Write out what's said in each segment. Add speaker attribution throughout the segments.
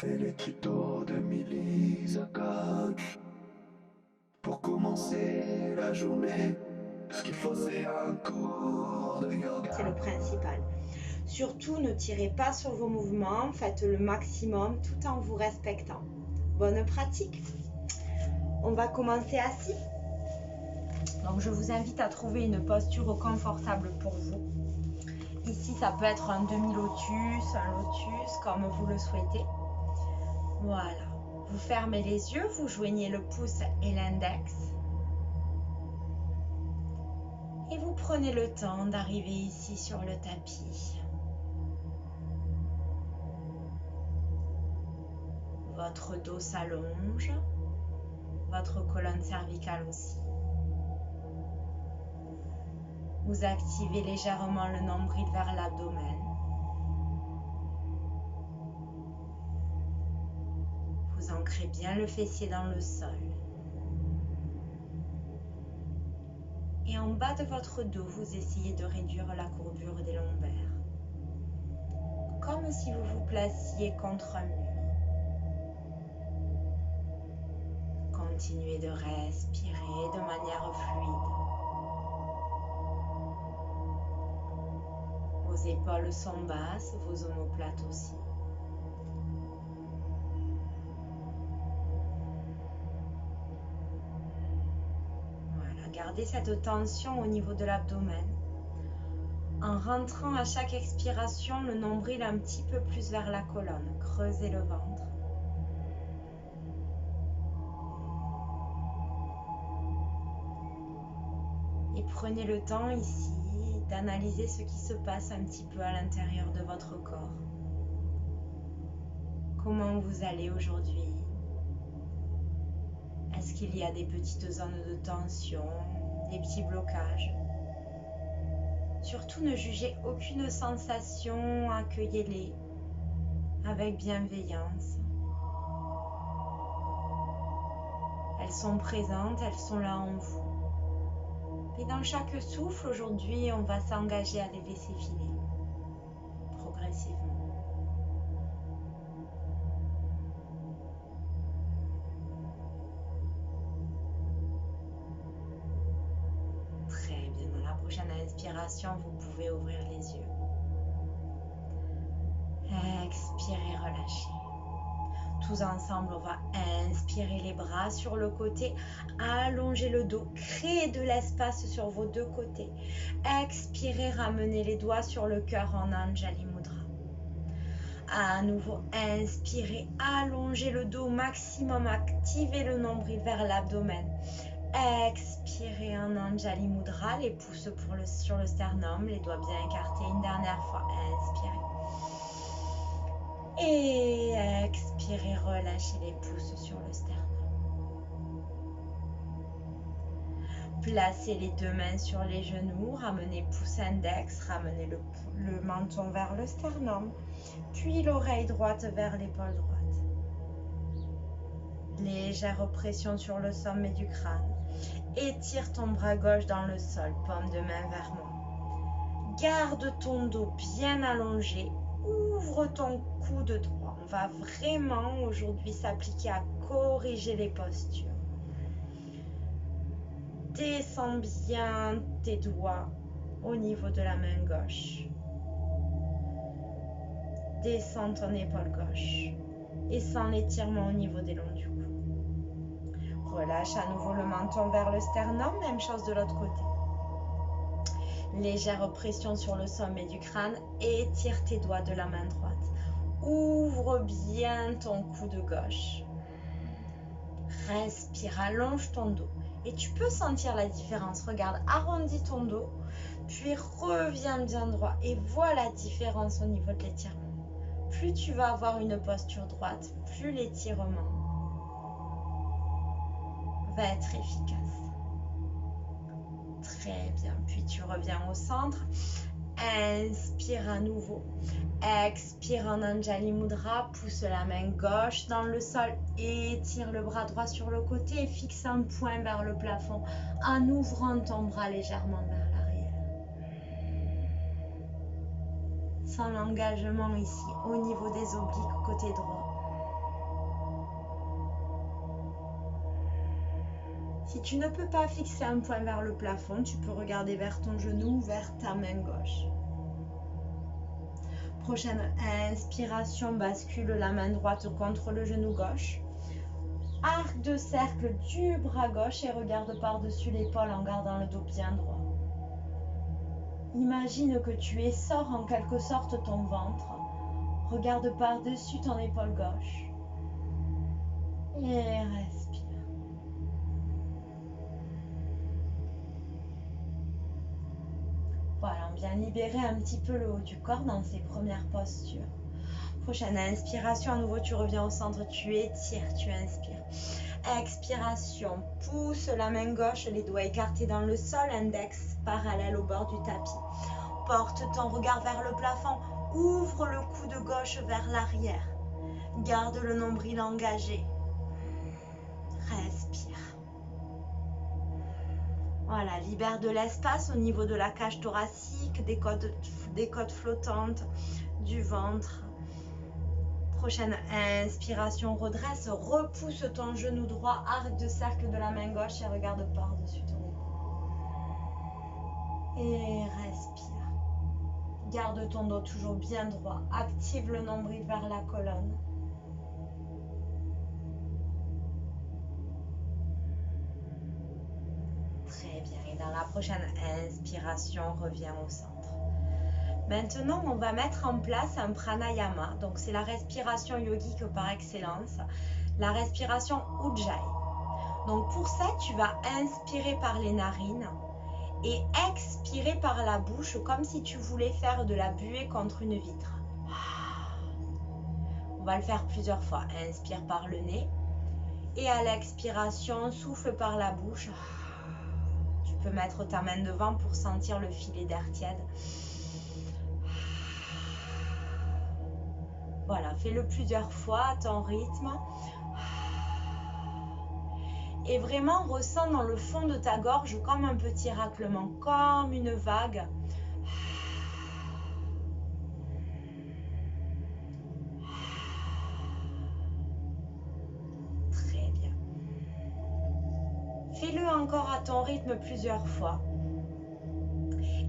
Speaker 1: fait les tutos de Milly Zakhan. Pour commencer la journée, ce qu'il faut c'est un cours de yoga.
Speaker 2: C'est le principal. Surtout, ne tirez pas sur vos mouvements, faites le maximum tout en vous respectant. Bonne pratique. On va commencer assis. Donc, je vous invite à trouver une posture confortable pour vous. Ici, ça peut être un demi-lotus, un lotus, comme vous le souhaitez. Voilà. Vous fermez les yeux, vous joignez le pouce et l'index. Et vous prenez le temps d'arriver ici sur le tapis. Votre dos s'allonge, votre colonne cervicale aussi. Vous activez légèrement le nombril vers l'abdomen. Vous ancrez bien le fessier dans le sol. Et en bas de votre dos, vous essayez de réduire la courbure des lombaires. Comme si vous vous placiez contre un mur. Continuez de respirer de manière fluide. Vos épaules sont basses, vos omoplates aussi. Voilà, gardez cette tension au niveau de l'abdomen. En rentrant à chaque expiration, le nombril un petit peu plus vers la colonne. Creusez le ventre. Et prenez le temps ici d'analyser ce qui se passe un petit peu à l'intérieur de votre corps. Comment vous allez aujourd'hui? Est-ce qu'il y a des petites zones de tension, des petits blocages? Surtout ne jugez aucune sensation, accueillez-les avec bienveillance. Elles sont présentes, elles sont là en vous. Et dans chaque souffle, aujourd'hui, on va s'engager à les laisser filer, progressivement. Très bien, dans la prochaine inspiration, vous pouvez ouvrir les yeux. Expirez, relâchez. Tous ensemble, on va inspirer les bras sur le côté, allonger le dos, créer de l'espace sur vos deux côtés. Expirez, ramenez les doigts sur le cœur en Anjali Mudra. À nouveau, inspirez, allongez le dos au maximum, activez le nombril vers l'abdomen. Expirez en Anjali Mudra, les pouces sur le sternum, les doigts bien écartés. Une dernière fois, inspirez. Et expirez, relâchez les pouces sur le sternum. Placez les deux mains sur les genoux, ramenez pouce index, ramenez le menton vers le sternum, puis l'oreille droite vers l'épaule droite. Légère pression sur le sommet du crâne. Étire ton bras gauche dans le sol, paume de main vers moi. Garde ton dos bien allongé. Ouvre ton coude droit. On va vraiment aujourd'hui s'appliquer à corriger les postures. Descends bien tes doigts au niveau de la main gauche. Descends ton épaule gauche. Et sens l'étirement au niveau des longs du cou. Relâche à nouveau le menton vers le sternum. Même chose de l'autre côté. Légère pression sur le sommet du crâne. Étire tes doigts de la main droite. Ouvre bien ton coude gauche. Respire, allonge ton dos. Et tu peux sentir la différence. Regarde, arrondis ton dos, puis reviens bien droit. Et vois la différence au niveau de l'étirement. Plus tu vas avoir une posture droite, plus l'étirement va être efficace. Très bien. Puis tu reviens au centre. Inspire à nouveau. Expire en Anjali Mudra. Pousse la main gauche dans le sol. Étire le bras droit sur le côté et fixe un point vers le plafond en ouvrant ton bras légèrement vers l'arrière. Sans l'engagement ici au niveau des obliques côté droit. Si tu ne peux pas fixer un point vers le plafond, tu peux regarder vers ton genou ou vers ta main gauche. Prochaine inspiration, bascule la main droite contre le genou gauche. Arc de cercle du bras gauche et regarde par-dessus l'épaule en gardant le dos bien droit. Imagine que tu essores en quelque sorte ton ventre. Regarde par-dessus ton épaule gauche. Et respire. Voilà, on vient libérer un petit peu le haut du corps dans ces premières postures. Prochaine inspiration, à nouveau tu reviens au centre, tu étires, tu inspires. Expiration, pousse la main gauche, les doigts écartés dans le sol, index parallèle au bord du tapis. Porte ton regard vers le plafond, ouvre le coude gauche vers l'arrière. Garde le nombril engagé. Respire. Voilà, libère de l'espace au niveau de la cage thoracique, des côtes flottantes, du ventre. Prochaine inspiration, redresse, repousse ton genou droit, arc de cercle de la main gauche et regarde par-dessus ton épaule. Et respire. Garde ton dos toujours bien droit, active le nombril vers la colonne. Très bien, et dans la prochaine inspiration, reviens au centre. Maintenant, on va mettre en place un pranayama. Donc, c'est la respiration yogique par excellence, la respiration Ujjayi. Donc, pour ça, tu vas inspirer par les narines et expirer par la bouche comme si tu voulais faire de la buée contre une vitre. On va le faire plusieurs fois. Inspire par le nez et à l'expiration, souffle par la bouche. Tu peux mettre ta main devant pour sentir le filet d'air tiède. Voilà, fais-le plusieurs fois à ton rythme. Et vraiment, ressens dans le fond de ta gorge comme un petit raclement, comme une vague. Très bien. Fais-le encore à ton rythme plusieurs fois.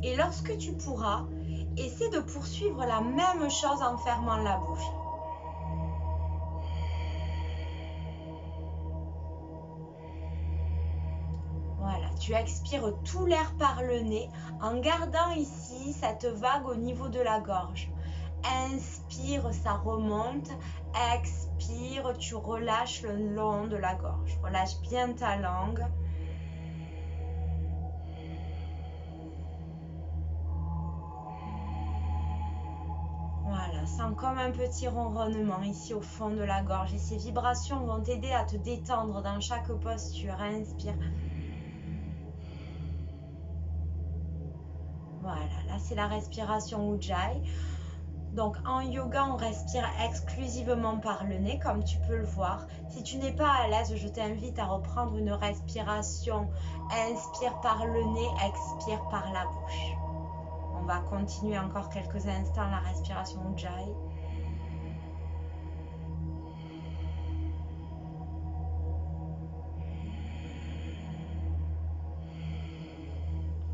Speaker 2: Et lorsque tu pourras, essaie de poursuivre la même chose en fermant la bouche. Voilà, tu expires tout l'air par le nez en gardant ici cette vague au niveau de la gorge. Inspire, ça remonte. Expire, tu relâches le long de la gorge. Relâche bien ta langue. Voilà, sens comme un petit ronronnement ici au fond de la gorge. Et ces vibrations vont t'aider à te détendre dans chaque posture. Inspire. Voilà, là c'est la respiration Ujjayi. Donc en yoga, on respire exclusivement par le nez, comme tu peux le voir. Si tu n'es pas à l'aise, je t'invite à reprendre une respiration. Inspire par le nez, expire par la bouche. On va continuer encore quelques instants la respiration Ujjayi.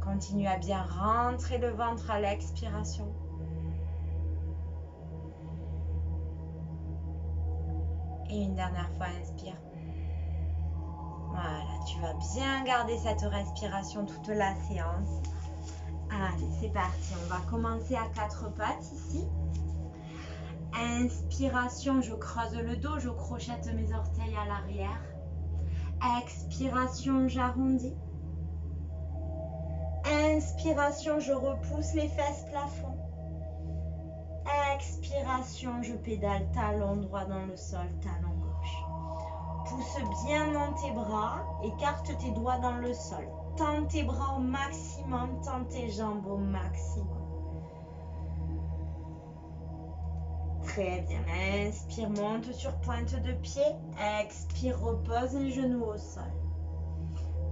Speaker 2: Continue à bien rentrer le ventre à l'expiration. Et une dernière fois, inspire. Voilà, tu vas bien garder cette respiration toute la séance. Allez, c'est parti. On va commencer à quatre pattes ici. Inspiration, je creuse le dos, je crochette mes orteils à l'arrière. Expiration, j'arrondis. Inspiration, je repousse les fesses plafond. Expiration, je pédale talon droit dans le sol, talon gauche. Pousse bien dans tes bras, écarte tes doigts dans le sol. Tends tes bras au maximum, tends tes jambes au maximum. Très bien, inspire, monte sur pointe de pied. Expire, repose les genoux au sol.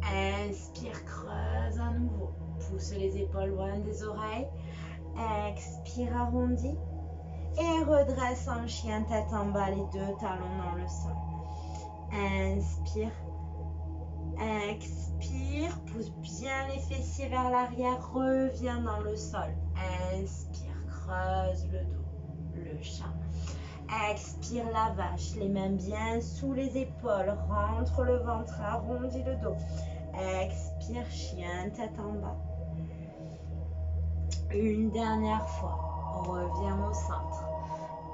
Speaker 2: Inspire, creuse à nouveau. Pousse les épaules loin des oreilles. Expire, arrondis. Et redresse en chien, tête en bas, les deux talons dans le sol. Inspire. Expire, pousse bien les fessiers vers l'arrière, reviens dans le sol. Inspire, creuse le dos, le chat. Expire la vache, les mains bien sous les épaules, rentre le ventre, arrondis le dos. Expire, chien, tête en bas. Une dernière fois, reviens au centre.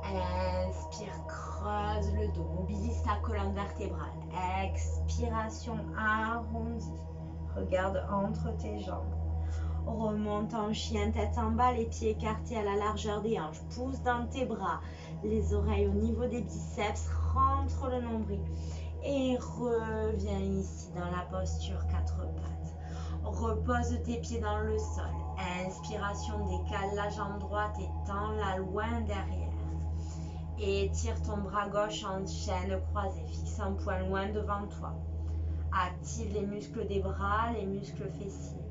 Speaker 2: Inspire, creuse le dos, mobilise ta colonne vertébrale. Expiration, arrondis. Regarde entre tes jambes. Remonte en chien, tête en bas, les pieds écartés à la largeur des hanches. Pousse dans tes bras, les oreilles au niveau des biceps. Rentre le nombril. Et reviens ici dans la posture 4 pattes. Repose tes pieds dans le sol. Inspiration, décale la jambe droite et tends-la loin derrière. Étire ton bras gauche en chaîne croisée, fixe un point loin devant toi. Active les muscles des bras, les muscles fessiers.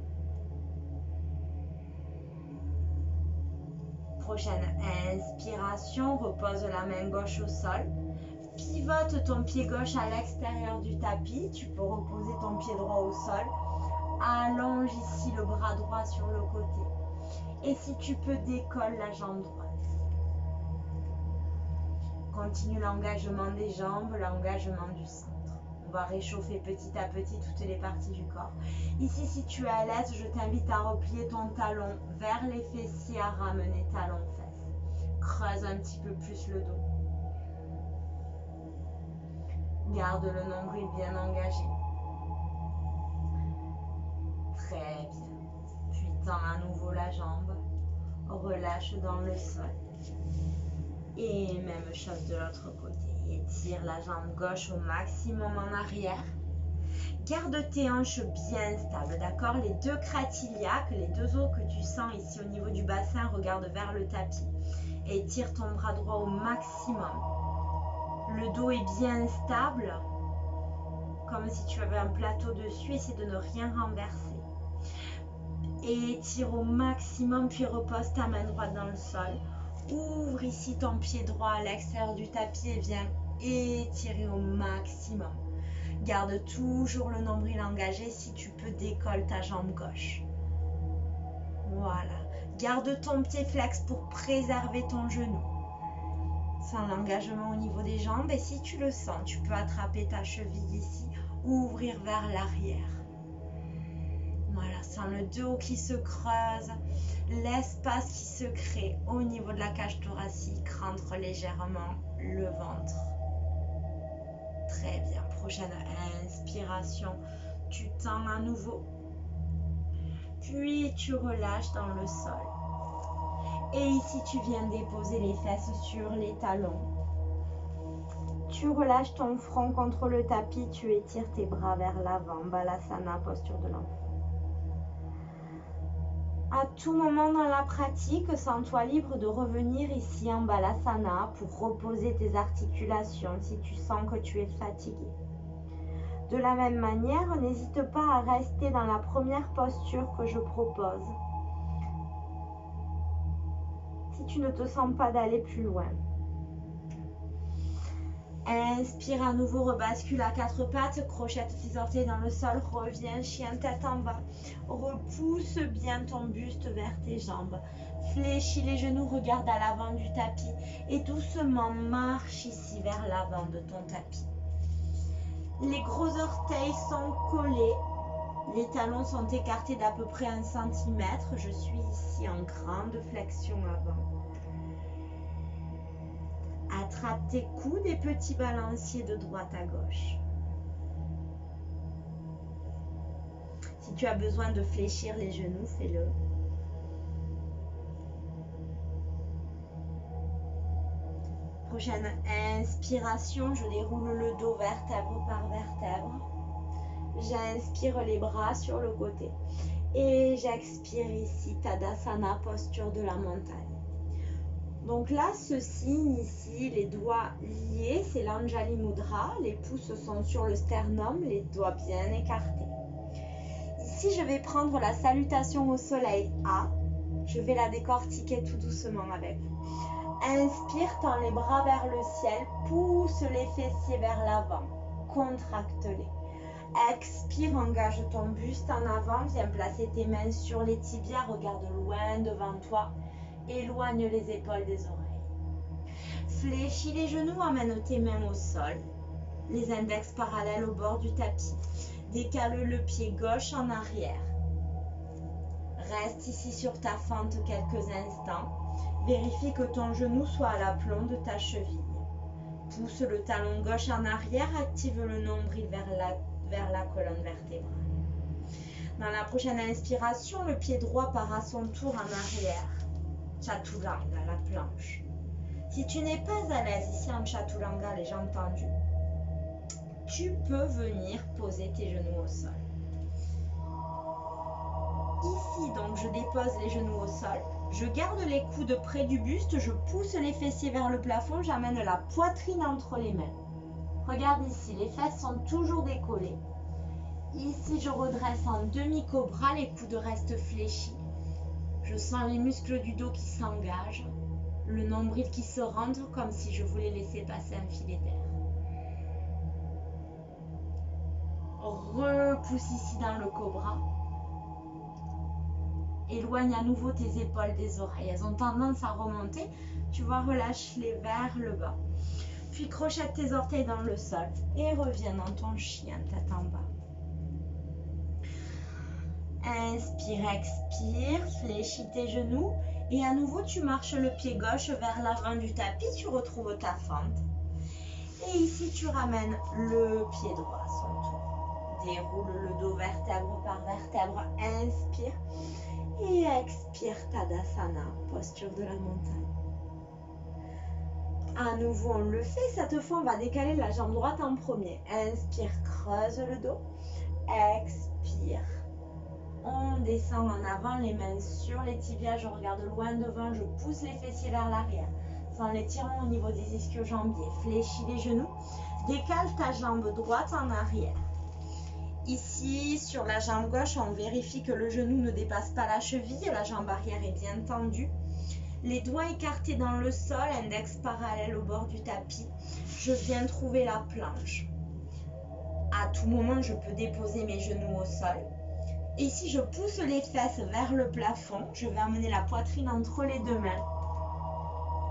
Speaker 2: Prochaine inspiration, repose la main gauche au sol. Pivote ton pied gauche à l'extérieur du tapis. Tu peux reposer ton pied droit au sol. Allonge ici le bras droit sur le côté. Et si tu peux, décolle la jambe droite. Continue l'engagement des jambes, l'engagement du centre. On va réchauffer petit à petit toutes les parties du corps. Ici, si tu es à l'aise, je t'invite à replier ton talon vers les fessiers, à ramener talon-fesses. Creuse un petit peu plus le dos. Garde le nombril bien engagé. Très bien. Puis tends à nouveau la jambe. Relâche dans le sol. Et même chose de l'autre côté. Étire la jambe gauche au maximum en arrière. Garde tes hanches bien stables, d'accord? Les deux crêtes iliaques, les deux os que tu sens ici au niveau du bassin, regarde vers le tapis. Étire ton bras droit au maximum. Le dos est bien stable, comme si tu avais un plateau dessus. Essaie de ne rien renverser. Et étire au maximum, puis repose ta main droite dans le sol. Ouvre ici ton pied droit à l'extérieur du tapis et viens étirer au maximum. Garde toujours le nombril engagé. Si tu peux, décolle ta jambe gauche. Voilà. Garde ton pied flex pour préserver ton genou. Sens l'engagement au niveau des jambes. Et si tu le sens, tu peux attraper ta cheville ici. Ouvrir vers l'arrière. Voilà. Sens le dos qui se creuse. L'espace qui se crée au niveau de la cage thoracique. Rentre légèrement le ventre. Très bien. Prochaine inspiration. Tu tends à nouveau. Puis tu relâches dans le sol. Et ici, tu viens déposer les fesses sur les talons. Tu relâches ton front contre le tapis. Tu étires tes bras vers l'avant. Balasana, posture de l'enfant. À tout moment dans la pratique, sens-toi libre de revenir ici en Balasana pour reposer tes articulations si tu sens que tu es fatigué. De la même manière, n'hésite pas à rester dans la première posture que je propose. Si tu ne te sens pas d'aller plus loin. Inspire à nouveau, rebascule à 4 pattes, crochette tes orteils dans le sol, reviens, chien tête en bas. Repousse bien ton buste vers tes jambes. Fléchis les genoux, regarde à l'avant du tapis et doucement marche ici vers l'avant de ton tapis. Les gros orteils sont collés, les talons sont écartés d'à peu près 1 cm. Je suis ici en grande flexion avant. Attrape tes coudes et petits balanciers de droite à gauche. Si tu as besoin de fléchir les genoux, fais-le. Prochaine inspiration, je déroule le dos vertèbre par vertèbre. J'inspire les bras sur le côté. Et j'expire ici, Tadasana, posture de la montagne. Donc là, ce signe ici, les doigts liés, c'est l'Anjali Mudra. Les pouces sont sur le sternum, les doigts bien écartés. Ici, je vais prendre la salutation au soleil A. Je vais la décortiquer tout doucement avec vous. Inspire, tends les bras vers le ciel, pousse les fessiers vers l'avant, contracte-les. Expire, engage ton buste en avant. Viens placer tes mains sur les tibias. Regarde loin devant toi. Éloigne les épaules des oreilles. Fléchis les genoux, emmène tes mains au sol. Les index parallèles au bord du tapis. Décale le pied gauche en arrière. Reste ici sur ta fente quelques instants. Vérifie que ton genou soit à l'aplomb de ta cheville. Pousse le talon gauche en arrière, active le nombril vers la colonne vertébrale. Dans la prochaine inspiration, le pied droit part à son tour en arrière. Chaturanga, la planche. Si tu n'es pas à l'aise ici en Chaturanga, les jambes tendues, tu peux venir poser tes genoux au sol. Ici, donc, je dépose les genoux au sol. Je garde les coudes près du buste, je pousse les fessiers vers le plafond, j'amène la poitrine entre les mains. Regarde ici, les fesses sont toujours décollées. Ici, je redresse en demi-cobra, les coudes restent fléchis. Je sens les muscles du dos qui s'engagent, le nombril qui se rentre comme si je voulais laisser passer un filet d'air. Repousse ici dans le cobra. Éloigne à nouveau tes épaules des oreilles. Elles ont tendance à remonter. Tu vas relâcher-les vers le bas. Puis crochette tes orteils dans le sol et reviens dans ton chien, tête en bas. Inspire, expire, fléchis tes genoux. Et à nouveau, tu marches le pied gauche vers l'avant du tapis. Tu retrouves ta fente. Et ici, tu ramènes le pied droit à son tour. Déroule le dos vertèbre par vertèbre. Inspire. Et expire, Tadasana, posture de la montagne. À nouveau, on le fait. Cette fois, on va décaler la jambe droite en premier. Inspire, creuse le dos. Expire. On descend en avant, les mains sur les tibias. Je regarde loin devant. Je pousse les fessiers vers l'arrière. Sans l'étirement au niveau des ischio-jambiers. Fléchis les genoux. Décale ta jambe droite en arrière. Ici, sur la jambe gauche, on vérifie que le genou ne dépasse pas la cheville. La jambe arrière est bien tendue. Les doigts écartés dans le sol, index parallèle au bord du tapis. Je viens trouver la planche. À tout moment, je peux déposer mes genoux au sol. Et ici, je pousse les fesses vers le plafond. Je vais amener la poitrine entre les deux mains.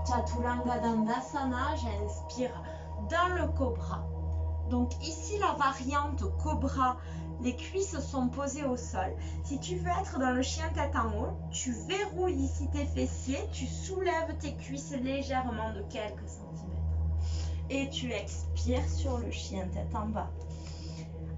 Speaker 2: Chaturanga Dandasana, j'inspire dans le cobra. Donc ici, la variante cobra, les cuisses sont posées au sol. Si tu veux être dans le chien tête en haut, tu verrouilles ici tes fessiers, tu soulèves tes cuisses légèrement de quelques centimètres. Et tu expires sur le chien tête en bas.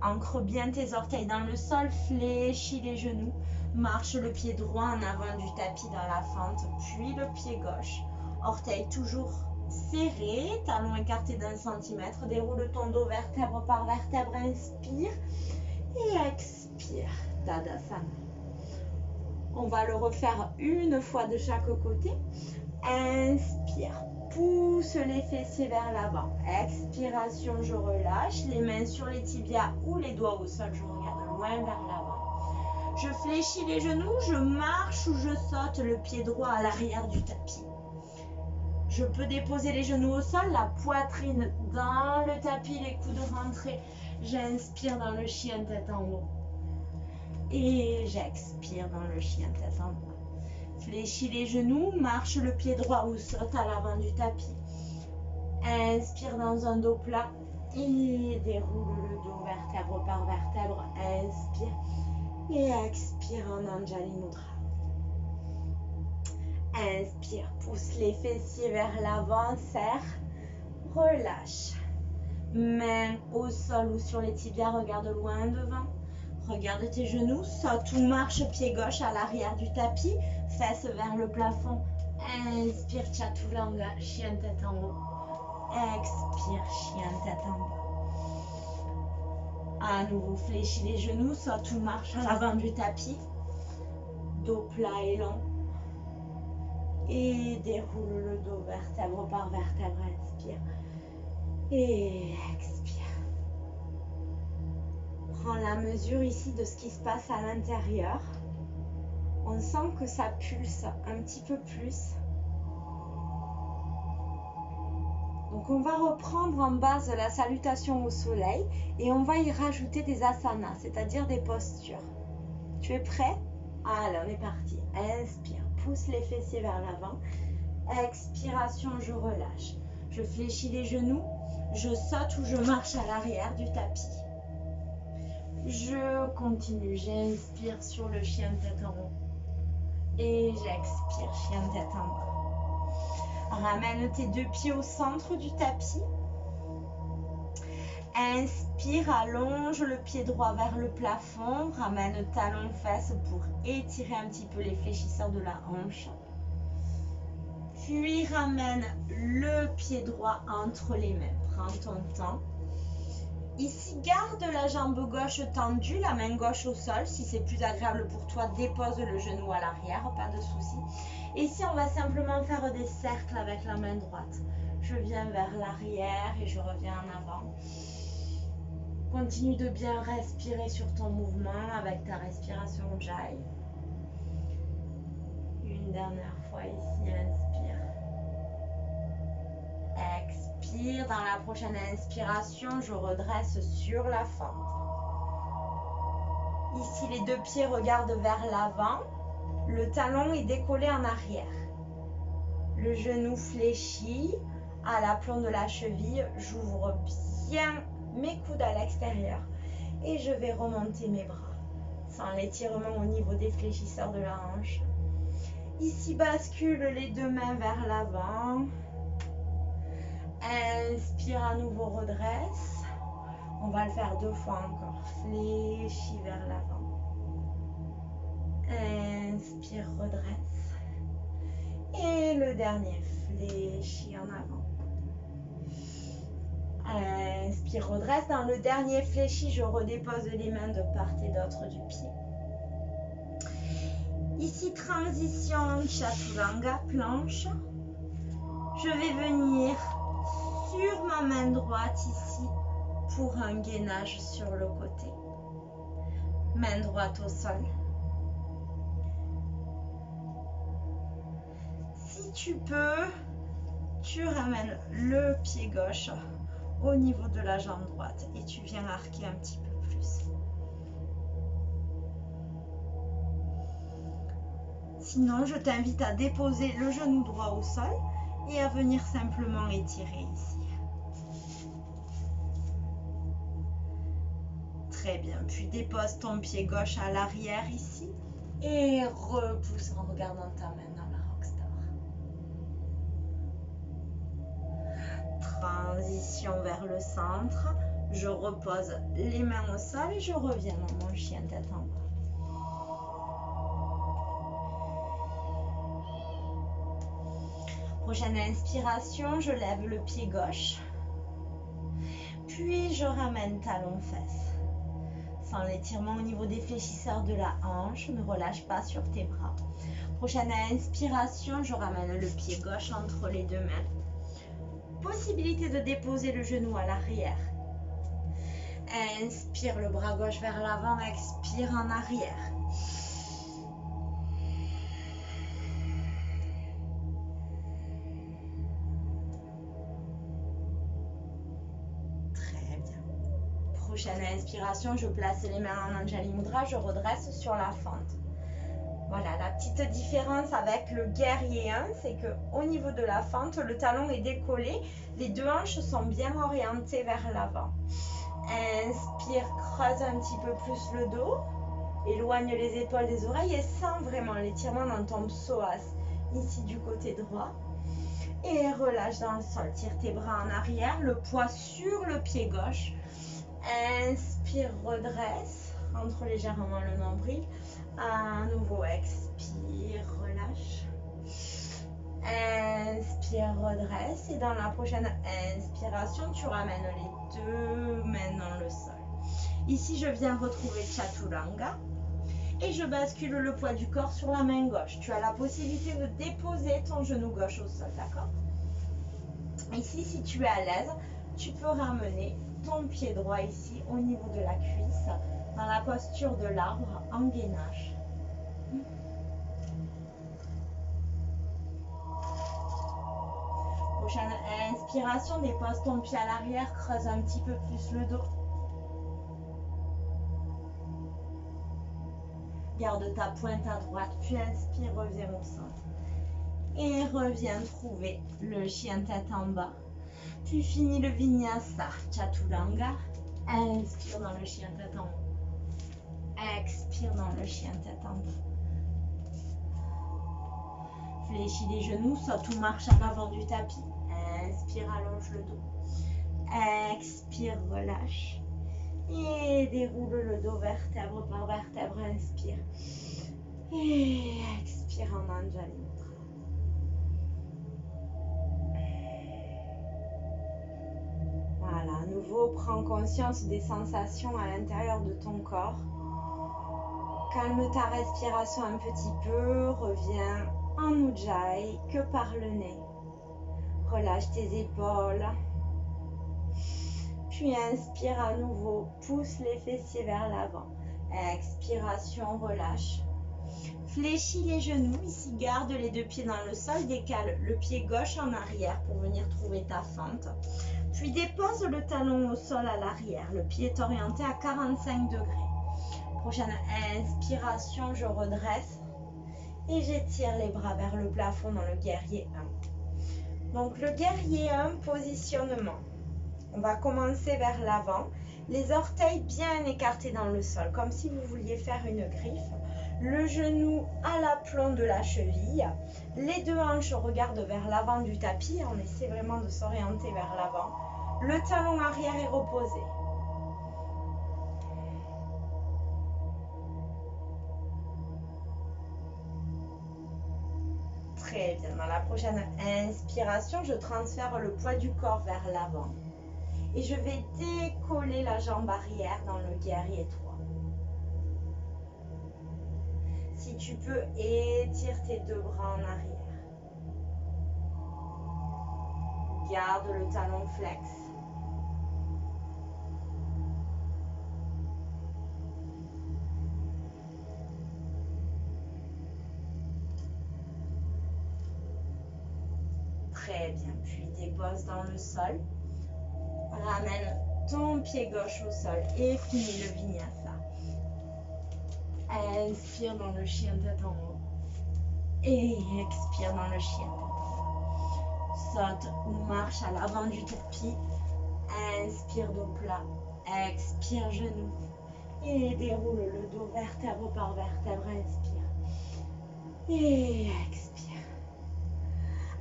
Speaker 2: Ancre bien tes orteils dans le sol, fléchis les genoux, marche le pied droit en avant du tapis dans la fente, puis le pied gauche. Orteils toujours serré, talon écarté d'1 centimètre, déroule ton dos vertèbre par vertèbre, inspire et expire, Tadasana. On va le refaire une fois de chaque côté. Inspire, pousse les fessiers vers l'avant. Expiration, je relâche, les mains sur les tibias ou les doigts au sol, je regarde loin vers l'avant. Je fléchis les genoux, je marche ou je saute le pied droit à l'arrière du tapis. Je peux déposer les genoux au sol, la poitrine dans le tapis, les coudes rentrés. J'inspire dans le chien tête en haut. Et j'expire dans le chien tête en bas. Fléchis les genoux, marche le pied droit ou saute à l'avant du tapis. Inspire dans un dos plat et déroule le dos vertèbre par vertèbre. Inspire et expire en Anjali Mudra. Inspire, pousse les fessiers vers l'avant, serre, relâche. Main au sol ou sur les tibias, regarde loin devant. Regarde tes genoux, saute ou marche pied gauche à l'arrière du tapis, fesses vers le plafond. Inspire, Chaturanga, chien tête en haut. Expire, chien tête en bas. À nouveau, fléchis les genoux, saute ou marche à l'avant du tapis. Dos plat et long. Et déroule le dos vertèbre par vertèbre, inspire et expire. Prends la mesure ici de ce qui se passe à l'intérieur. On sent que ça pulse un petit peu plus. Donc on va reprendre en base la salutation au soleil et on va y rajouter des asanas, c'est-à-dire des postures. Tu es prêt? Allez, on est parti. Inspire, pousse les fessiers vers l'avant. Expiration, je relâche. Je fléchis les genoux, je saute ou je marche à l'arrière du tapis. Je continue, j'inspire sur le chien de tête en haut. Et j'expire, chien de tête en bas. Ramène tes deux pieds au centre du tapis. Inspire, allonge le pied droit vers le plafond. Ramène talon fesses pour étirer un petit peu les fléchisseurs de la hanche. Puis ramène le pied droit entre les mains. Prends ton temps. Ici, garde la jambe gauche tendue, la main gauche au sol. Si c'est plus agréable pour toi, dépose le genou à l'arrière, pas de souci. Ici, on va simplement faire des cercles avec la main droite. Je viens vers l'arrière et je reviens en avant. Continue de bien respirer sur ton mouvement avec ta respiration Jai. Une dernière fois ici, inspire. Expire. Dans la prochaine inspiration, je redresse sur la fente. Ici, les deux pieds regardent vers l'avant. Le talon est décollé en arrière. Le genou fléchi à l'aplomb de la cheville. J'ouvre bien mes coudes à l'extérieur et je vais remonter mes bras sans l'étirement au niveau des fléchisseurs de la hanche. Ici, bascule les deux mains vers l'avant. Inspire à nouveau, redresse. On va le faire 2 fois encore. Fléchis vers l'avant. Inspire, redresse. Et le dernier, fléchis en avant. Inspire, redresse. Dans le dernier fléchi, je redépose les mains de part et d'autre du pied. Ici, transition Chaturanga, planche. Je vais venir sur ma main droite ici pour un gainage sur le côté. Main droite au sol. Si tu peux, tu ramènes le pied gauche au niveau de la jambe droite et tu viens arquer un petit peu plus. Sinon, je t'invite à déposer le genou droit au sol et à venir simplement étirer ici. Très bien. Puis dépose ton pied gauche à l'arrière ici et repousse en regardant ta main dans la Rockstar. Transition vers le centre. Je repose les mains au sol et je reviens dans mon chien tête en bas. Prochaine inspiration, je lève le pied gauche. Puis je ramène talon fesses. Sans l'étirement au niveau des fléchisseurs de la hanche, ne relâche pas sur tes bras. Prochaine inspiration, je ramène le pied gauche entre les deux mains. Possibilité de déposer le genou à l'arrière. Inspire le bras gauche vers l'avant, expire en arrière. Très bien. Prochaine inspiration, je place les mains en Anjali Mudra, je redresse sur la fente. Voilà, la petite différence avec le guerrier 1, c'est qu'au niveau de la fente, le talon est décollé, les deux hanches sont bien orientées vers l'avant. Inspire, creuse un petit peu plus le dos, éloigne les épaules des oreilles et sens vraiment l'étirement dans ton psoas, ici du côté droit. Et relâche dans le sol, tire tes bras en arrière, le poids sur le pied gauche. Inspire, redresse, rentre légèrement le nombril. À nouveau, expire, relâche. Inspire, redresse. Et dans la prochaine inspiration, tu ramènes les deux mains dans le sol. Ici, je viens retrouver Chaturanga. Et je bascule le poids du corps sur la main gauche. Tu as la possibilité de déposer ton genou gauche au sol, d'accord? Ici, si tu es à l'aise, tu peux ramener ton pied droit ici au niveau de la cuisse, dans la posture de l'arbre en gainage. Prochaine inspiration, dépose ton pied à l'arrière, creuse un petit peu plus le dos. Garde ta pointe à droite, puis inspire, reviens au centre. Et reviens trouver le chien tête en bas. Puis finis le vinyasa, chaturanga. Inspire dans le chien tête en haut. Expire dans le chien tête en bas. Fléchis les genoux, saute ou marche à l'avant du tapis. Inspire, allonge le dos. Expire, relâche. Et déroule le dos vertèbre par vertèbre. Inspire. Et expire en Anjali Mudra. Voilà, à nouveau, prends conscience des sensations à l'intérieur de ton corps. Calme ta respiration un petit peu, reviens en Ujjayi, que par le nez. Relâche tes épaules. Puis inspire à nouveau, pousse les fessiers vers l'avant. Expiration, relâche. Fléchis les genoux, ici garde les deux pieds dans le sol, décale le pied gauche en arrière pour venir trouver ta fente. Puis dépose le talon au sol à l'arrière, le pied est orienté à 45 degrés. Prochaine inspiration, je redresse et j'étire les bras vers le plafond dans le guerrier 1. Donc le guerrier 1, positionnement. On va commencer vers l'avant, les orteils bien écartés dans le sol, comme si vous vouliez faire une griffe. Le genou à l'aplomb de la cheville. Les deux hanches regardent vers l'avant du tapis. On essaie vraiment de s'orienter vers l'avant. Le talon arrière est reposé. Très bien. Dans la prochaine inspiration, je transfère le poids du corps vers l'avant. Et je vais décoller la jambe arrière dans le guerrier 3. Si tu peux, étire tes deux bras en arrière. Garde le talon flex. Très bien. Puis dépose dans le sol. Ramène ton pied gauche au sol et finis le vinyasa. Inspire dans le chien tête en haut. Et expire dans le chien tête en bas. Saute ou marche à l'avant du tapis. Inspire dos plat. Expire genou. Et déroule le dos vertèbre par vertèbre. Inspire. Et expire.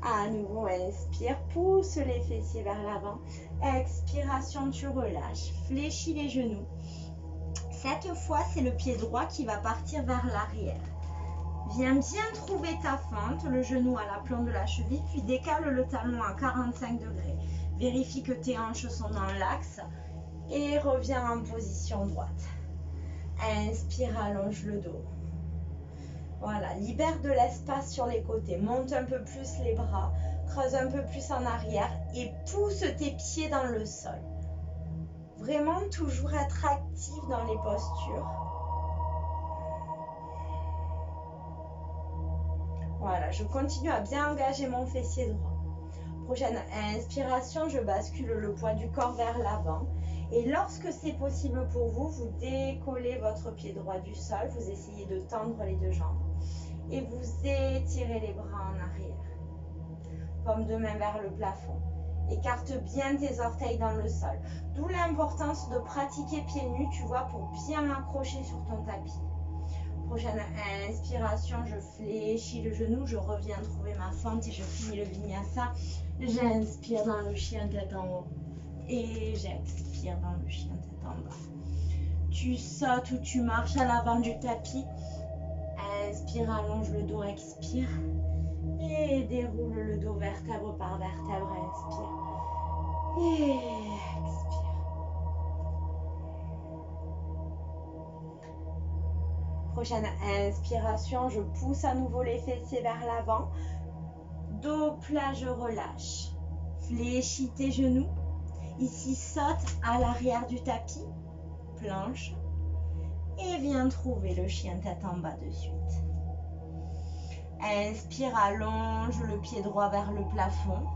Speaker 2: À nouveau, inspire. Pousse les fessiers vers l'avant. Expiration, tu relâches. Fléchis les genoux. Cette fois, c'est le pied droit qui va partir vers l'arrière. Viens bien trouver ta fente, le genou à l'aplomb de la cheville, puis décale le talon à 45 degrés. Vérifie que tes hanches sont dans l'axe et reviens en position droite. Inspire, allonge le dos. Voilà, libère de l'espace sur les côtés. Monte un peu plus les bras, creuse un peu plus en arrière et pousse tes pieds dans le sol. Vraiment toujours être actif dans les postures. Voilà, je continue à bien engager mon fessier droit. Prochaine inspiration, je bascule le poids du corps vers l'avant. Et lorsque c'est possible pour vous, vous décollez votre pied droit du sol. Vous essayez de tendre les deux jambes. Et vous étirez les bras en arrière. Paume de main vers le plafond. Écarte bien tes orteils dans le sol. D'où l'importance de pratiquer pieds nus, tu vois, pour bien accrocher sur ton tapis. Prochaine inspiration, je fléchis le genou, je reviens trouver ma fente et je finis le vinyasa. J'inspire dans le chien tête en haut et j'expire dans le chien tête en bas. Tu sautes ou tu marches à l'avant du tapis. Inspire, allonge le dos, expire. Et déroule le dos vertèbre par vertèbre, inspire. Et expire. Prochaine inspiration, je pousse à nouveau les fessiers vers l'avant. Dos plat, je relâche. Fléchis tes genoux. Ici, saute à l'arrière du tapis. Planche. Et viens trouver le chien tête en bas de suite. Inspire, allonge le pied droit vers le plafond.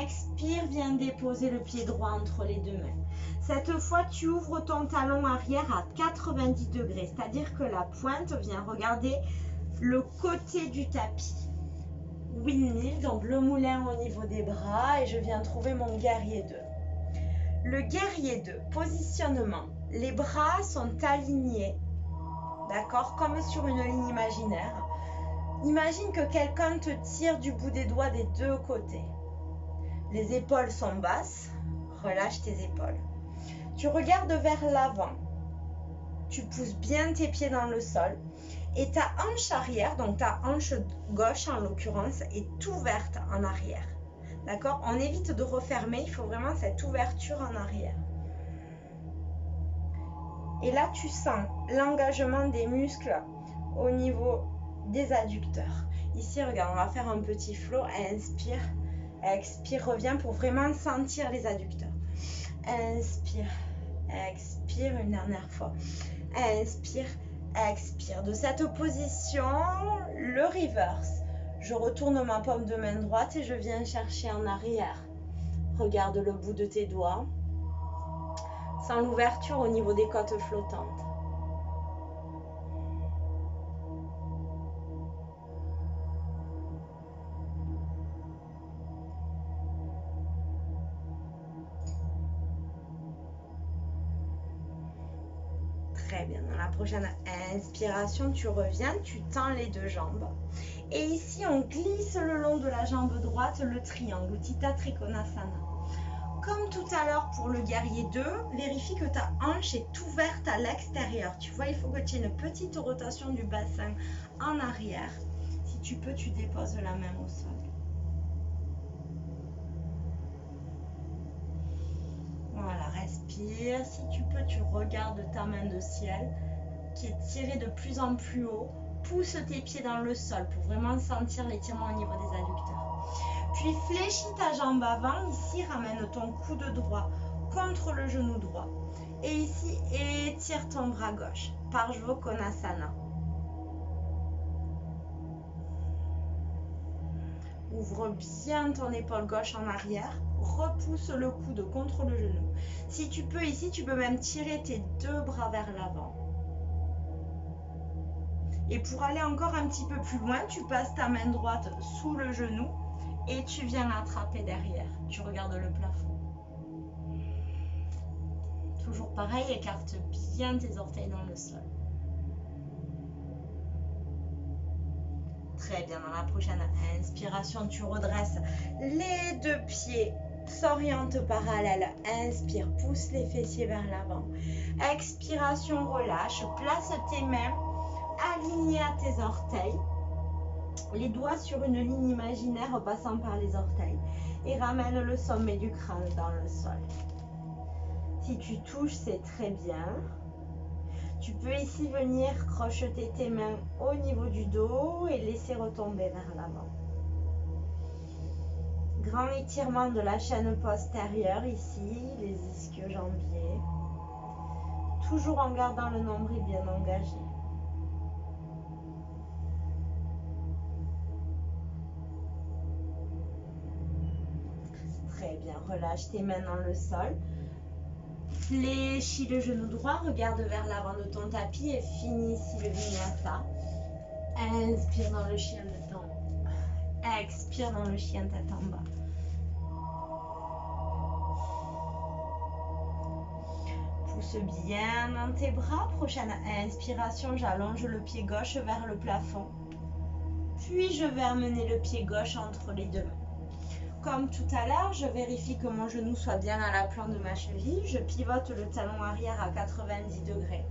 Speaker 2: Expire, viens déposer le pied droit entre les deux mains. Cette fois, tu ouvres ton talon arrière à 90 degrés, c'est-à-dire que la pointe vient regarder le côté du tapis. Windmill, donc le moulin au niveau des bras, et je viens trouver mon guerrier 2. Le guerrier 2, positionnement. Les bras sont alignés, d'accord, comme sur une ligne imaginaire. Imagine que quelqu'un te tire du bout des doigts des deux côtés. Les épaules sont basses, relâche tes épaules. Tu regardes vers l'avant. Tu pousses bien tes pieds dans le sol. Et ta hanche arrière, donc ta hanche gauche en l'occurrence, est ouverte en arrière. D'accord? On évite de refermer, il faut vraiment cette ouverture en arrière. Et là, tu sens l'engagement des muscles au niveau des adducteurs. Ici, regarde, on va faire un petit flow. Inspire, expire, reviens pour vraiment sentir les adducteurs. Inspire, expire une dernière fois. Inspire, expire. De cette position, le reverse. Je retourne ma paume de main droite et je viens chercher en arrière. Regarde le bout de tes doigts. Sans l'ouverture au niveau des côtes flottantes. Très bien. Dans la prochaine inspiration, tu reviens, tu tends les deux jambes. Et ici, on glisse le long de la jambe droite le triangle, Utthita Trikonasana. Comme tout à l'heure pour le guerrier 2, vérifie que ta hanche est ouverte à l'extérieur. Tu vois, il faut que tu aies une petite rotation du bassin en arrière. Si tu peux, tu déposes la main au sol. Voilà, respire. Si tu peux, tu regardes ta main de ciel qui est tirée de plus en plus haut. Pousse tes pieds dans le sol pour vraiment sentir l'étirement au niveau des adducteurs. Puis fléchis ta jambe avant. Ici, ramène ton coude droit contre le genou droit. Et ici, étire ton bras gauche. Parshvakonasana. Ouvre bien ton épaule gauche en arrière. Repousse le coude contre le genou. Si tu peux, ici, tu peux même tirer tes deux bras vers l'avant. Et pour aller encore un petit peu plus loin, tu passes ta main droite sous le genou et tu viens attraper derrière. Tu regardes le plafond. Toujours pareil, écarte bien tes orteils dans le sol. Très bien, dans la prochaine inspiration, tu redresses les deux pieds, s'oriente parallèle. Inspire, pousse les fessiers vers l'avant. Expiration, relâche, place tes mains alignées à tes orteils. Les doigts sur une ligne imaginaire passant par les orteils. Et ramène le sommet du crâne dans le sol. Si tu touches, c'est très bien. Tu peux ici venir crocheter tes mains au niveau du dos et laisser retomber vers l'avant. Grand étirement de la chaîne postérieure ici, les ischio-jambiers. Toujours en gardant le nombril bien engagé. Très bien, relâche tes mains dans le sol. Fléchis le genou droit, regarde vers l'avant de ton tapis et finis ici le vinyasa. Inspire dans le chien de tête en haut. Expire dans le chien tête en bas. Pousse bien dans tes bras. Prochaine inspiration, j'allonge le pied gauche vers le plafond. Puis je vais amener le pied gauche entre les deux mains. Comme tout à l'heure, je vérifie que mon genou soit bien à l'aplan de ma cheville. Je pivote le talon arrière à 90 degrés.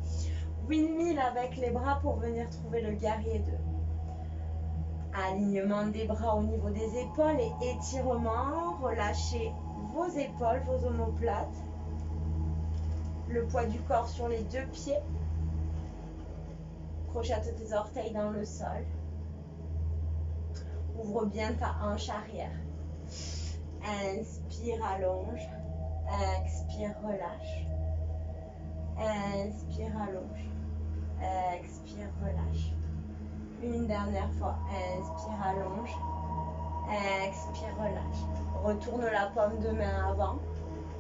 Speaker 2: Windmill avec les bras pour venir trouver le guerrier 2. Alignement des bras au niveau des épaules et étirement. Relâchez vos épaules, vos omoplates. Le poids du corps sur les deux pieds. Crochette tes orteils dans le sol. Ouvre bien ta hanche arrière. Inspire, allonge. Expire, relâche. Inspire, allonge. Expire, relâche. Une dernière fois. Inspire, allonge. Expire, relâche. Retourne la paume de main avant.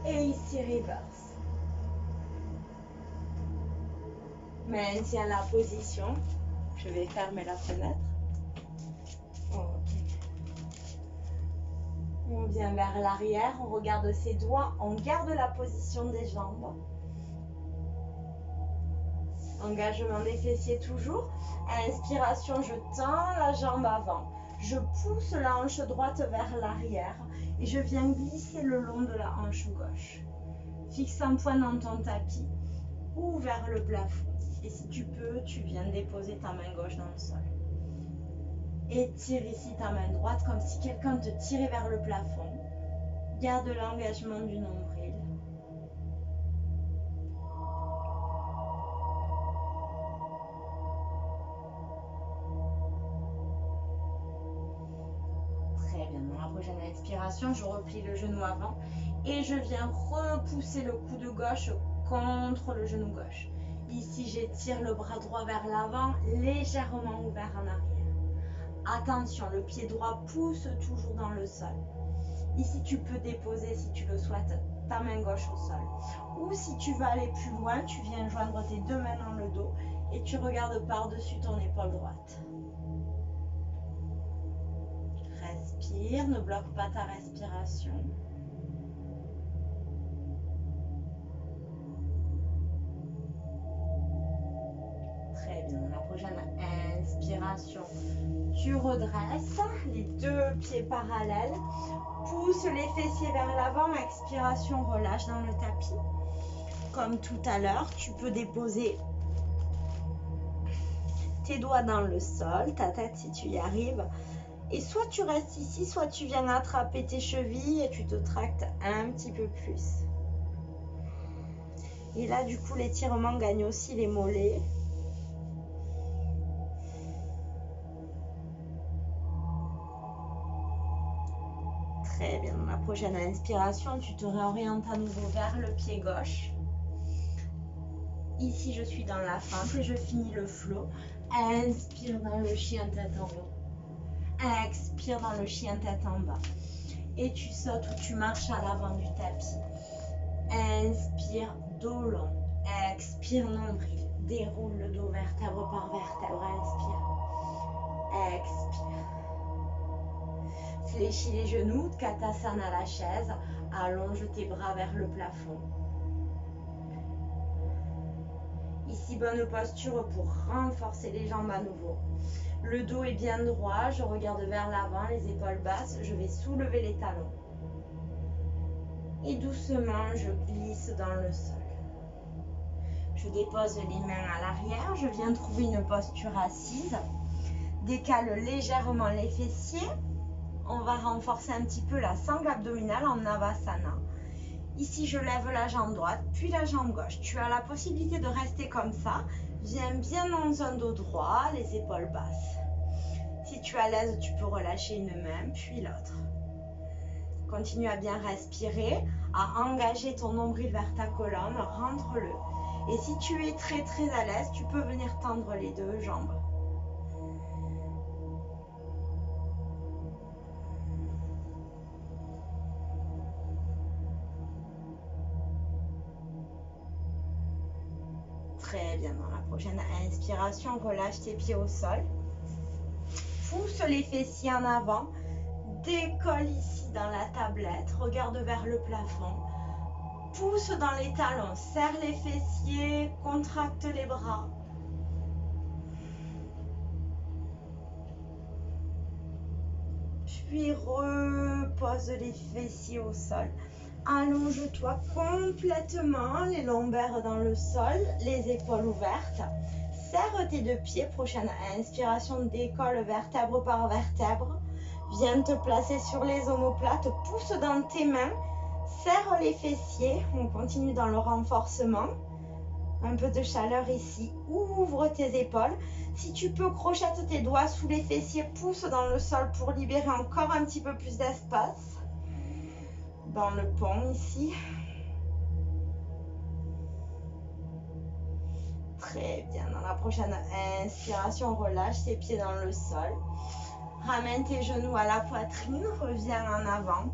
Speaker 2: Et ici, reverse. Maintiens la position. Je vais fermer la fenêtre. Ok. On vient vers l'arrière, on regarde ses doigts, on garde la position des jambes. Engagement des fessiers toujours. Inspiration, je tends la jambe avant. Je pousse la hanche droite vers l'arrière et je viens glisser le long de la hanche gauche. Fixe un point dans ton tapis ou vers le plafond. Et si tu peux, tu viens déposer ta main gauche dans le sol. Étire ici ta main droite comme si quelqu'un te tirait vers le plafond. Garde l'engagement du nombril. Très bien. Dans la prochaine inspiration, je replie le genou avant et je viens repousser le coude gauche contre le genou gauche. Ici, j'étire le bras droit vers l'avant, légèrement ouvert en arrière. Attention, le pied droit pousse toujours dans le sol. Ici, tu peux déposer, si tu le souhaites, ta main gauche au sol. Ou si tu veux aller plus loin, tu viens joindre tes deux mains dans le dos et tu regardes par-dessus ton épaule droite. Respire, ne bloque pas ta respiration. Très bien, la prochaine inspiration, tu redresses les deux pieds parallèles, pousse les fessiers vers l'avant, expiration, relâche dans le tapis. Comme tout à l'heure, tu peux déposer tes doigts dans le sol, ta tête si tu y arrives. Et soit tu restes ici, soit tu viens attraper tes chevilles et tu te tractes un petit peu plus. Et là, du coup, l'étirement gagne aussi les mollets. Très bien. Dans la prochaine inspiration, tu te réorientes à nouveau vers le pied gauche. Ici, je suis dans la fente et je finis le flow. Inspire dans le chien tête en haut. Expire dans le chien tête en bas. Et tu sautes ou tu marches à l'avant du tapis. Inspire, dos long. Expire, nombril. Déroule le dos vertèbre par vertèbre. Inspire. Expire. Fléchis les genoux, Katasana la chaise. Allonge tes bras vers le plafond. Ici, bonne posture pour renforcer les jambes à nouveau. Le dos est bien droit, je regarde vers l'avant, les épaules basses, je vais soulever les talons. Et doucement, je glisse dans le sol. Je dépose les mains à l'arrière, je viens trouver une posture assise. Décale légèrement les fessiers. On va renforcer un petit peu la sangle abdominale en Navasana. Ici, je lève la jambe droite, puis la jambe gauche. Tu as la possibilité de rester comme ça. Viens bien dans un dos droit, les épaules basses. Si tu es à l'aise, tu peux relâcher une main, puis l'autre. Continue à bien respirer, à engager ton nombril vers ta colonne, rentre-le. Et si tu es très à l'aise, tu peux venir tendre les deux jambes. Très bien, dans la prochaine inspiration, relâche tes pieds au sol. Pousse les fessiers en avant. Décolle ici dans la tablette. Regarde vers le plafond. Pousse dans les talons. Serre les fessiers. Contracte les bras. Puis repose les fessiers au sol. Allonge-toi complètement, les lombaires dans le sol, les épaules ouvertes. Serre tes deux pieds. Prochaine inspiration, décolle vertèbre par vertèbre. Viens te placer sur les omoplates. Pousse dans tes mains. Serre les fessiers. On continue dans le renforcement. Un peu de chaleur ici. Ouvre tes épaules. Si tu peux, crochette tes doigts sous les fessiers. Pousse dans le sol pour libérer encore un petit peu plus d'espace. Dans le pont ici. Très bien. Dans la prochaine inspiration, relâche tes pieds dans le sol. Ramène tes genoux à la poitrine, reviens en avant.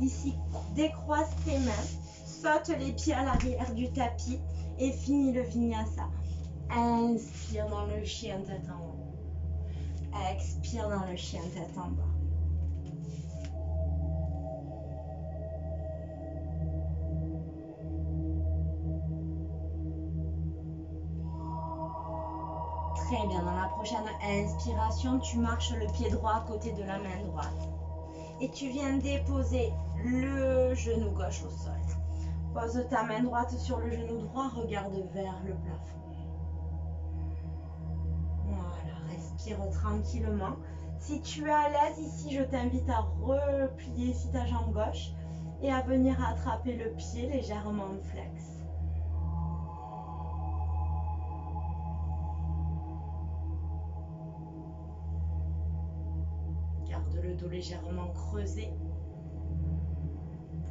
Speaker 2: Ici, décroise tes mains, saute les pieds à l'arrière du tapis et finis le vinyasa. Inspire dans le chien tête en haut. Expire dans le chien tête en bas. Très bien, dans la prochaine inspiration, tu marches le pied droit à côté de la main droite. Et tu viens déposer le genou gauche au sol. Pose ta main droite sur le genou droit, regarde vers le plafond. Voilà, respire tranquillement. Si tu es à l'aise ici, je t'invite à replier ici ta jambe gauche et à venir attraper le pied légèrement flex. Garde le dos légèrement creusé.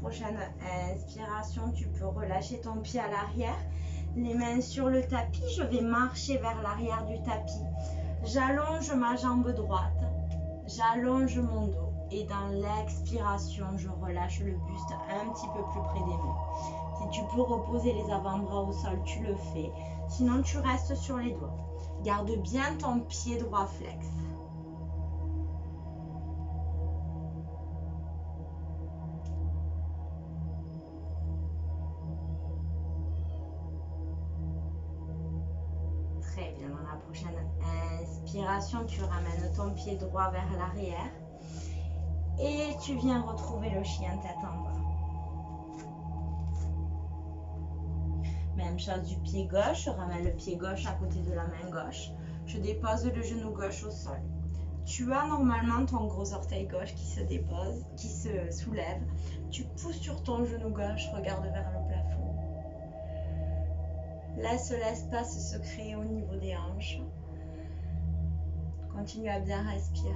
Speaker 2: Prochaine inspiration, tu peux relâcher ton pied à l'arrière. Les mains sur le tapis, je vais marcher vers l'arrière du tapis. J'allonge ma jambe droite, j'allonge mon dos. Et dans l'expiration, je relâche le buste un petit peu plus près des mains. Si tu peux reposer les avant-bras au sol, tu le fais. Sinon, tu restes sur les doigts. Garde bien ton pied droit flex. Très bien, dans la prochaine inspiration, tu ramènes ton pied droit vers l'arrière et tu viens retrouver le chien tête en bas. Même chose du pied gauche, je ramène le pied gauche à côté de la main gauche. Je dépose le genou gauche au sol. Tu as normalement ton gros orteil gauche qui se dépose, qui se soulève. Tu pousses sur ton genou gauche, regarde vers le plafond. Laisse l'espace se créer au niveau des hanches. Continue à bien respirer.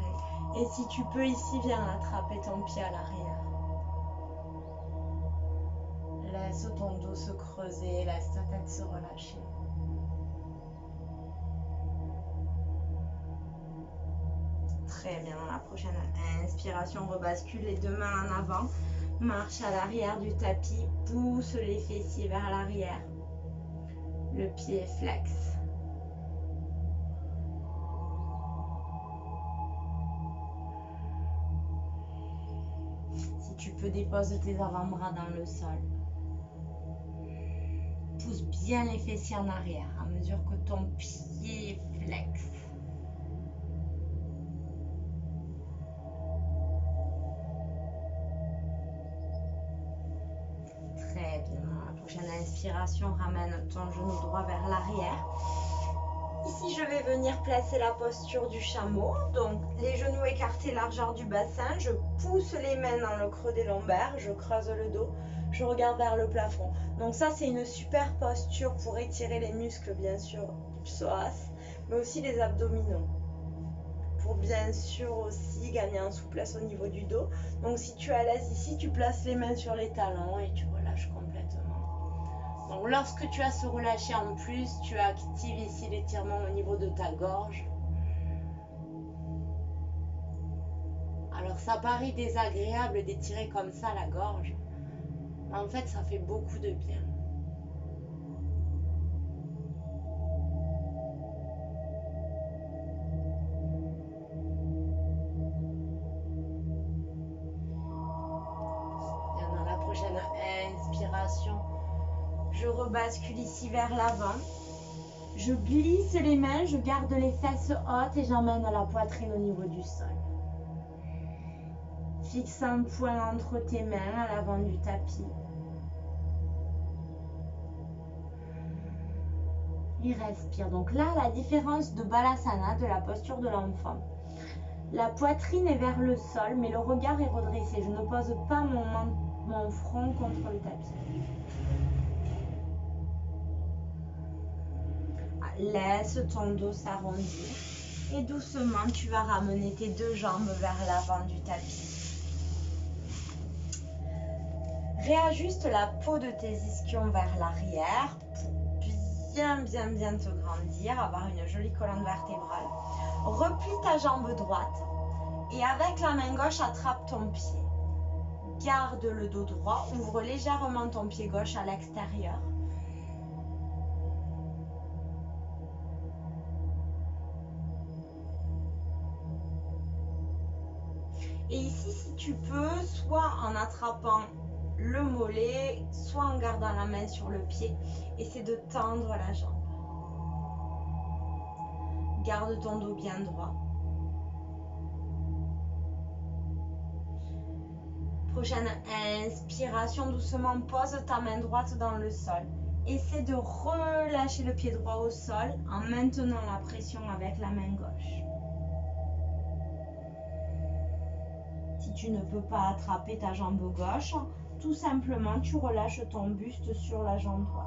Speaker 2: Et si tu peux ici, viens attraper ton pied à l'arrière. Laisse ton dos se creuser, laisse ta tête se relâcher. Très bien, dans la prochaine inspiration, rebascule les deux mains en avant. Marche à l'arrière du tapis, pousse les fessiers vers l'arrière. Le pied flex. Si tu peux, dépose tes avant-bras dans le sol. Pousse bien les fessiers en arrière à mesure que ton pied flex. Très bien. Dans la prochaine inspiration, ramène ton genou droit vers l'arrière. Ici, je vais venir placer la posture du chameau. Donc, les genoux écartés, largeur du bassin. Je pousse les mains dans le creux des lombaires. Je creuse le dos. Je regarde vers le plafond. Donc ça, c'est une super posture pour étirer les muscles, bien sûr, du psoas, mais aussi les abdominaux. Pour bien sûr aussi gagner en souplesse au niveau du dos. Donc si tu es à l'aise ici, tu places les mains sur les talons et tu relâches complètement. Donc lorsque tu as ce relâché en plus, tu actives ici l'étirement au niveau de ta gorge. Alors ça paraît désagréable d'étirer comme ça la gorge. Mais en fait, ça fait beaucoup de bien. Dans la prochaine inspiration, je rebascule ici vers l'avant. Je glisse les mains, je garde les fesses hautes et j'emmène la poitrine au niveau du sol. Fixe un point entre tes mains à l'avant du tapis. Et respire. Donc là, la différence de Balasana, de la posture de l'enfant. La poitrine est vers le sol, mais le regard est redressé. Je ne pose pas mon front contre le tapis. Laisse ton dos s'arrondir. Et doucement, tu vas ramener tes deux jambes vers l'avant du tapis. Réajuste la peau de tes ischions vers l'arrière pour bien te grandir, avoir une jolie colonne vertébrale. Replie ta jambe droite Et avec la main gauche, attrape ton pied. Garde le dos droit, ouvre légèrement ton pied gauche à l'extérieur. Et ici, si tu peux, soit en attrapant le mollet, soit en gardant la main sur le pied, essaie de tendre la jambe. Garde ton dos bien droit. Prochaine inspiration, doucement pose ta main droite dans le sol. Essaie de relâcher le pied droit au sol en maintenant la pression avec la main gauche. Si tu ne peux pas attraper ta jambe gauche, tout simplement tu relâches ton buste sur la jambe droite.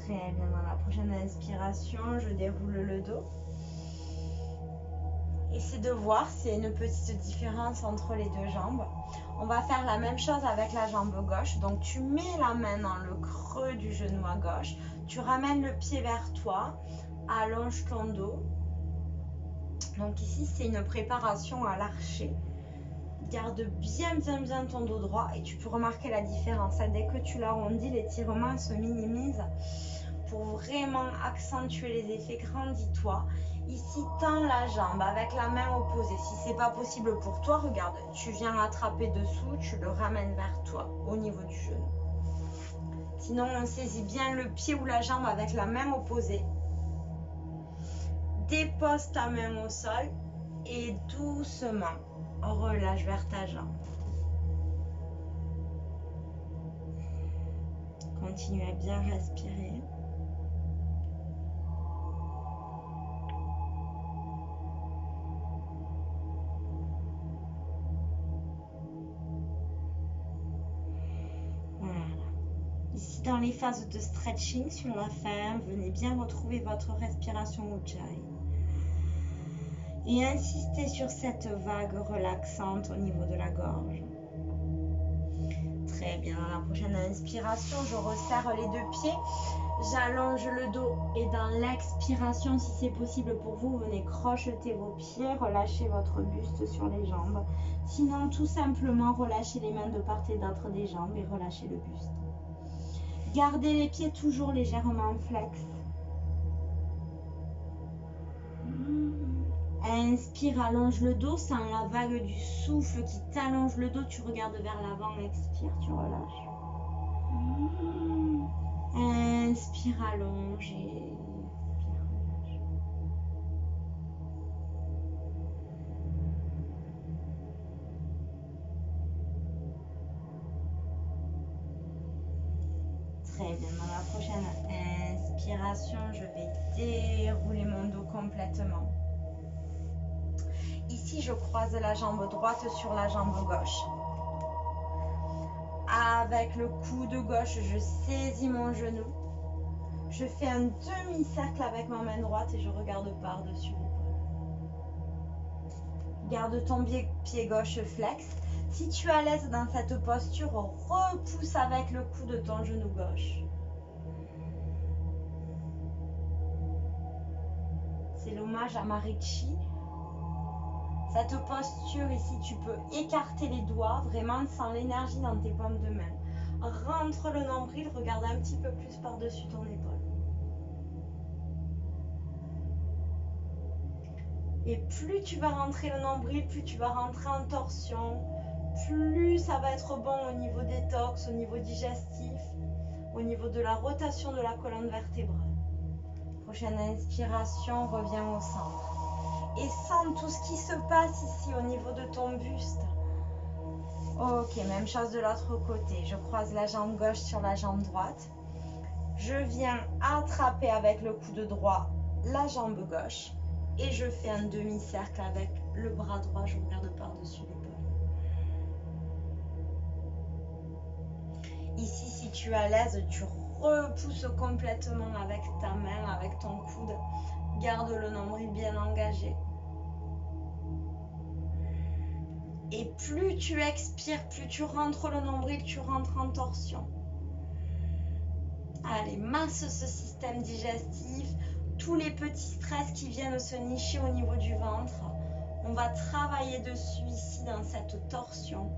Speaker 2: Très bien, dans la prochaine inspiration, je déroule le dos. Essaie de voir s'il y a une petite différence entre les deux jambes. On va faire la même chose avec la jambe gauche. Donc tu mets la main dans le creux du genou à gauche. Tu ramènes le pied vers toi. Allonge ton dos. Donc ici, c'est une préparation à l'archer. Garde bien ton dos droit et tu peux remarquer la différence. Dès que tu l'arrondis, l'étirement se minimise. Pour vraiment accentuer les effets, grandis-toi. Ici, tends la jambe avec la main opposée. Si ce n'est pas possible pour toi, regarde, tu viens attraper dessous, tu le ramènes vers toi, au niveau du genou. Sinon, on saisit bien le pied ou la jambe avec la main opposée. Dépose ta main au sol et doucement, relâche vers ta jambe. Continue à bien respirer. Ici, dans les phases de stretching sur la fin, venez bien retrouver votre respiration Ujjayi. Et insistez sur cette vague relaxante au niveau de la gorge. Très bien, dans la prochaine inspiration, je resserre les deux pieds. J'allonge le dos et dans l'expiration, si c'est possible pour vous, venez crocheter vos pieds, relâchez votre buste sur les jambes. Sinon, tout simplement, relâchez les mains de part et d'autre des jambes et relâchez le buste. Gardez les pieds toujours légèrement flex. Inspire, allonge le dos, sens la vague du souffle qui t'allonge le dos. Tu regardes vers l'avant, expire, tu relâches. Inspire, allonge et expire, relâche. Très bien, dans la prochaine inspiration, je vais dérouler mon dos complètement. Ici, je croise la jambe droite sur la jambe gauche. Avec le coude gauche, je saisis mon genou. Je fais un demi-cercle avec ma main droite et je regarde par-dessus l'épaule. Garde ton pied gauche flex. Si tu es à l'aise dans cette posture, repousse avec le coude de ton genou gauche. C'est l'hommage à Marichi. Cette posture ici, tu peux écarter les doigts, vraiment sans l'énergie dans tes paumes de main. Rentre le nombril, regarde un petit peu plus par-dessus ton épaule. Et plus tu vas rentrer le nombril, plus tu vas rentrer en torsion, plus ça va être bon au niveau détox, au niveau digestif, au niveau de la rotation de la colonne vertébrale. Prochaine inspiration, reviens au centre. Et sens tout ce qui se passe ici au niveau de ton buste. Ok, même chose de l'autre côté. Je croise la jambe gauche sur la jambe droite. Je viens attraper avec le coude droit la jambe gauche. Et je fais un demi-cercle avec le bras droit. Je regarde par-dessus l'épaule. Ici, si tu es à l'aise, tu repousses complètement avec ta main, avec ton coude. Garde le nombril bien engagé. Et plus tu expires, plus tu rentres le nombril, tu rentres en torsion. Allez, masse ce système digestif, tous les petits stress qui viennent se nicher au niveau du ventre. On va travailler dessus ici dans cette torsion.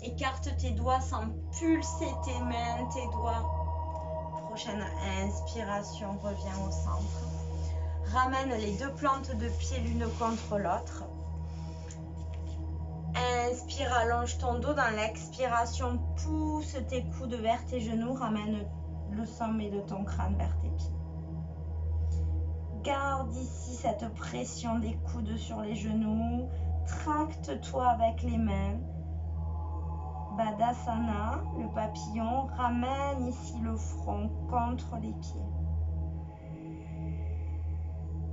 Speaker 2: Écarte tes doigts sans pulser tes mains, tes doigts. Prochaine inspiration, reviens au centre. Ramène les deux plantes de pied l'une contre l'autre. Inspire, allonge ton dos. Dans l'expiration, pousse tes coudes vers tes genoux. Ramène le sommet de ton crâne vers tes pieds. Garde ici cette pression des coudes sur les genoux. Tracte-toi avec les mains. Badasana, le papillon. Ramène ici le front contre les pieds.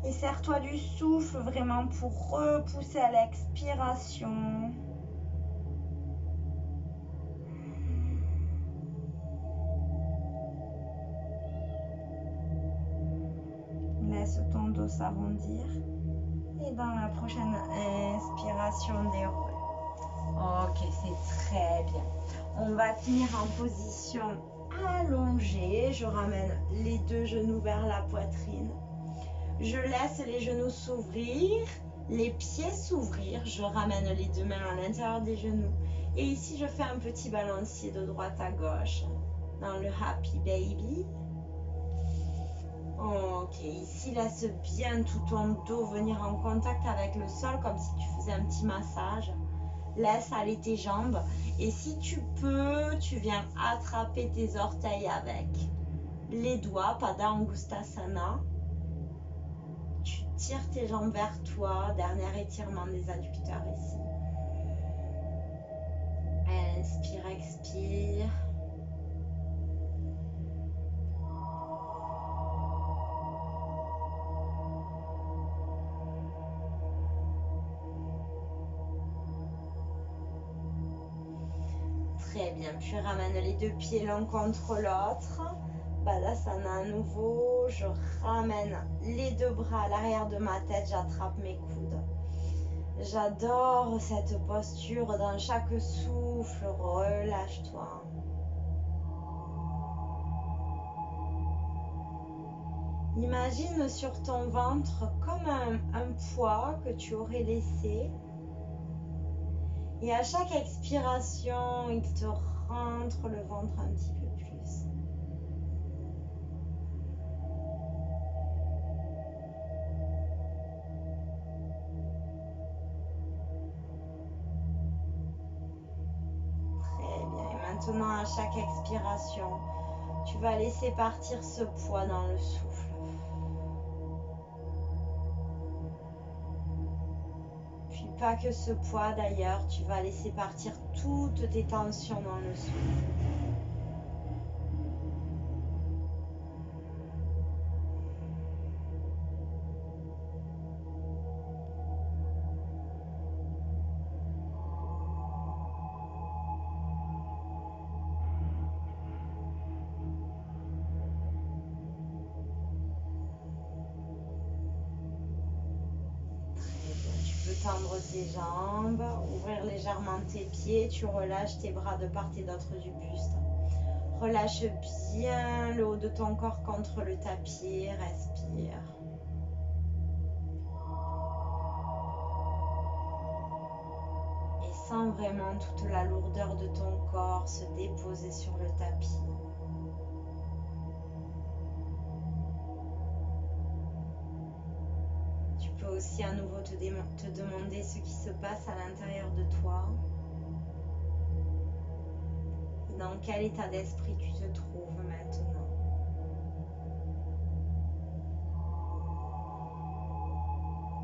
Speaker 2: Et serre-toi du souffle vraiment pour repousser à l'expiration. Laisse ton dos s'arrondir. Et dans la prochaine inspiration, déroule. Ok, c'est très bien. On va finir en position allongée. Je ramène les deux genoux vers la poitrine. Je laisse les genoux s'ouvrir, les pieds s'ouvrir. Je ramène les deux mains à l'intérieur des genoux. Et ici, je fais un petit balancier de droite à gauche dans le Happy Baby. Ok, ici, laisse bien tout ton dos venir en contact avec le sol, comme si tu faisais un petit massage. Laisse aller tes jambes. Et si tu peux, tu viens attraper tes orteils avec les doigts, Pada Angustasana. Tu tires tes jambes vers toi. Dernier étirement des adducteurs ici. Inspire, expire. Très bien, puis ramène les deux pieds l'un contre l'autre. Badasana à nouveau. Je ramène les deux bras à l'arrière de ma tête, j'attrape mes coudes. J'adore cette posture. Dans chaque souffle, relâche-toi. Imagine sur ton ventre comme un poids que tu aurais laissé. Et à chaque expiration, il te rentre le ventre un petit peu plus. Très bien. Et maintenant, à chaque expiration, tu vas laisser partir ce poids dans le souffle. Puis pas que ce poids d'ailleurs, tu vas laisser partir toutes tes tensions dans le souffle. Tendre tes jambes, ouvrir légèrement tes pieds, tu relâches tes bras de part et d'autre du buste. Relâche bien le haut de ton corps contre le tapis, respire. Et sens vraiment toute la lourdeur de ton corps se déposer sur le tapis. Tu peux aussi à nouveau te demander ce qui se passe à l'intérieur de toi. Dans quel état d'esprit tu te trouves maintenant.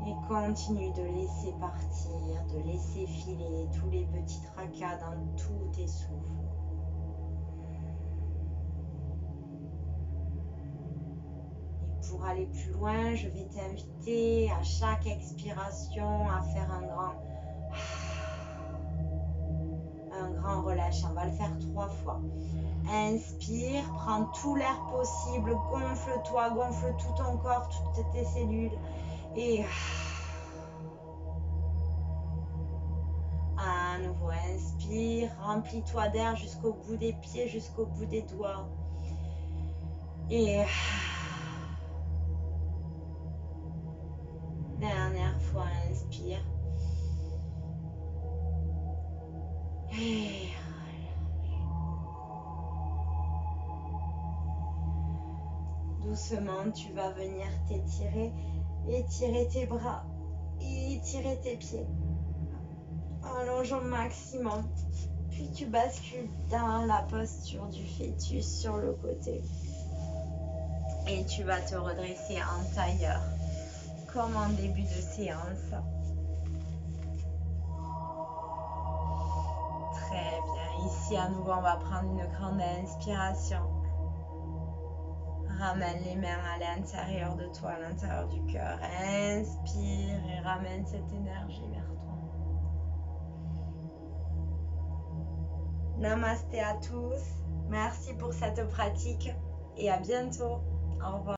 Speaker 2: Et continue de laisser partir, de laisser filer tous les petits tracas dans tous tes souffles. Pour aller plus loin, je vais t'inviter à chaque expiration à faire un grand en relâchant. On va le faire 3 fois. Inspire, prends tout l'air possible, gonfle-toi, gonfle tout ton corps, toutes tes cellules. Et à nouveau, inspire, remplis-toi d'air jusqu'au bout des pieds, jusqu'au bout des doigts. Et dernière fois, inspire. Et doucement, tu vas venir t'étirer, étirer tes bras, étirer tes pieds. Allonge au maximum. Puis tu bascules dans la posture du fœtus sur le côté. Et tu vas te redresser en tailleur, comme en début de séance. Très bien. Ici, à nouveau, on va prendre une grande inspiration. Ramène les mains à l'intérieur de toi, à l'intérieur du cœur. Inspire et ramène cette énergie vers toi. Namasté à tous. Merci pour cette pratique et à bientôt. Au revoir.